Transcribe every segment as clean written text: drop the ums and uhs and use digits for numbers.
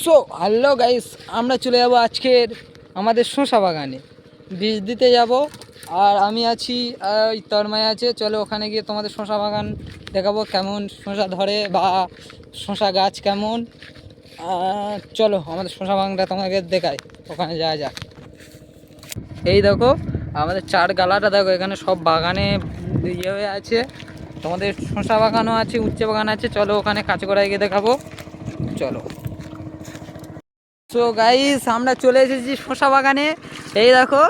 So hello guys, আমরা চলে যাব আজকের আমাদের শসা বাগানে বীজ দিতে যাব। আর আমি আছি, ওই তন্ময় আছে। চলো ওখানে গিয়ে তোমাদের শসা বাগান দেখাবো, কেমন শসা ধরে বা শসা গাছ কেমন। চলো আমাদের শসা বাগানটা তোমাকে দেখাই, ওখানে যাওয়া যাক। এই দেখো আমাদের চার গালাটা, দেখো এখানে সব বাগানে ইয়ে হয়ে আছে। তোমাদের শসা বাগানও আছে, উচ্ছে বাগান আছে। চলো ওখানে কাঁচগড়ায় গিয়ে দেখাবো, চলো। সো গাইস, আমরা চলে এসেছি শসা বাগানে। এই দেখো,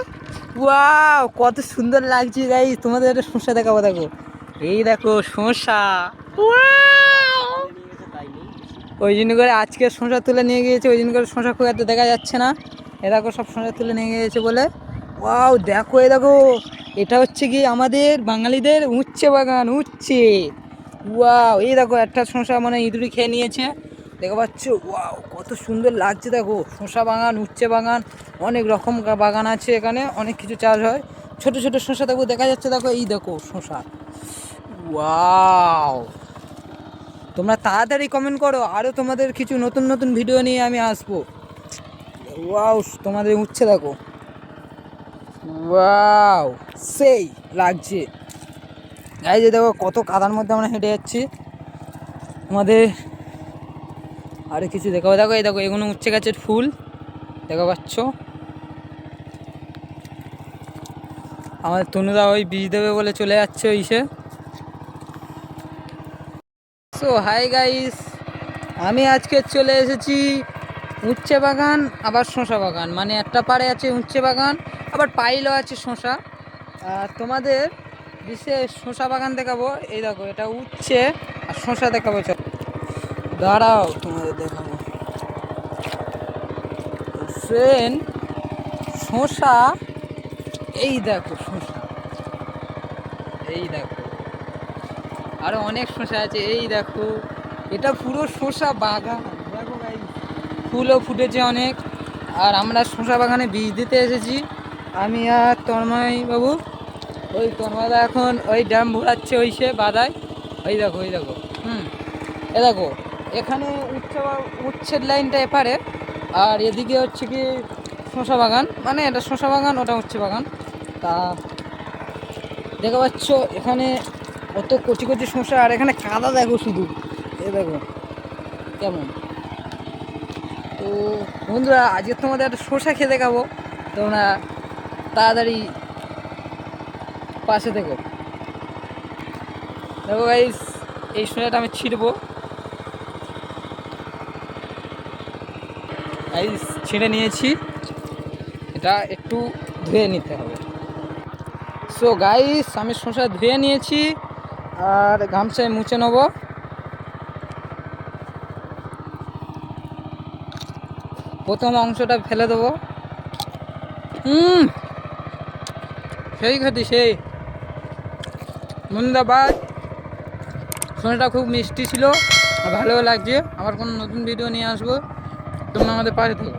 ওয়াও কত সুন্দর লাগছে গাইস। তোমাদের একটা শসা দেখাবো, দেখো এই দেখো শসা। ওই জন্য করে আজকে শসা তুলে নিয়ে গিয়েছে, ওই জন্য করে শসা খুব একটা দেখা যাচ্ছে না। এ দেখো সব শসা তুলে নিয়ে গিয়েছে বলে। ওয়াও দেখো, এই দেখো এটা হচ্ছে কি আমাদের বাঙালিদের উচ্ছে বাগান, উচ্ছে। ওয়াও এই দেখো একটা শসা মানে ইঁদুরি খেয়ে নিয়েছে, দেখো পাচ্ছ। ওয়াও কত সুন্দর লাগছে, দেখো শসা বাগান, উচ্ছে বাগান, অনেক রকম বাগান আছে এখানে, অনেক কিছু চাষ হয়। ছোট ছোট শসা দেখো দেখা যাচ্ছে, দেখো এই দেখো শসা। ওয়াও, তোমরা তাড়াতাড়ি কমেন্ট করো, আরও তোমাদের কিছু নতুন নতুন ভিডিও নিয়ে আমি আসবো। ওয়াও তোমাদের উচ্ছে দেখো, ওয়াও সেই লাগছে। এই যে দেখো কত কাদার মধ্যে আমরা হেঁটে যাচ্ছি। আমাদের আরে কিছু দেখাবো, দেখো এই দেখো এগুলো উচ্ছে গাছের ফুল, দেখো পাচ্ছ। আমাদের তনুদা ওই বীজ দেবে বলে চলে যাচ্ছে ওইসে। সো হাই গাইস, আমি আজকে চলে এসেছি উচ্ছে বাগান আবার শসা বাগান, মানে একটা পাড়ে আছে উচ্ছে বাগান, আবার পাইলও আছে শসা। তোমাদের বিশেষ শসা বাগান দেখাবো। এই দেখো এটা উচ্ছে আর শসা দেখাবো, চলো দাঁড়াও তোমাদের দেখাবো। ফ্রেন্ড শসা, এই দেখো শসা, এই দেখো আরো অনেক শসা আছে। এই দেখো এটা পুরো শসা বাগান, দেখো ভাই ফুলও ফুটেছে অনেক। আর আমরা শসা বাগানে বীজ দিতে এসেছি, আমি আর তন্ময় বাবু। ওই তন্ময়দা এখন ওই ড্যাম ভরাচ্ছে ওই সে বাদায়। ওই দেখো, ওই দেখো, এ দেখো এখানে উচ্ছের লাইনটা এপারে, আর এদিকে হচ্ছে কি শসা বাগান, মানে এটা শসা বাগান, ওটা উচ্ছে বাগান। তা দেখতে পাচ্ছ এখানে কত কচি কচি শসা, আর এখানে কাদা দেখো শুধু, এ দেখো কেমন। তো বন্ধুরা আজকে তোমাদের একটা শসা খেয়ে দেখাবো, তোমরা তাড়াতাড়ি পাশে দেখো। দেখো গাইস, এই শসাটা আমি ছিঁড়বো, গাইস ছিঁড়ে নিয়েছি, এটা একটু ধুয়ে নিতে হবে। সো গাইস আমি শসা ধুয়ে নিয়েছি আর গামছায় মুছে নেব। প্রথম অংশটা ফেলে দেবো। সেই খেতে সেই মুন্দাবাদ, শসাটা খুব মিষ্টি ছিল, ভালো লাগছে। আবার কোনো নতুন ভিডিও নিয়ে আসবো, তোমরা আমাদের পাশে থাকো।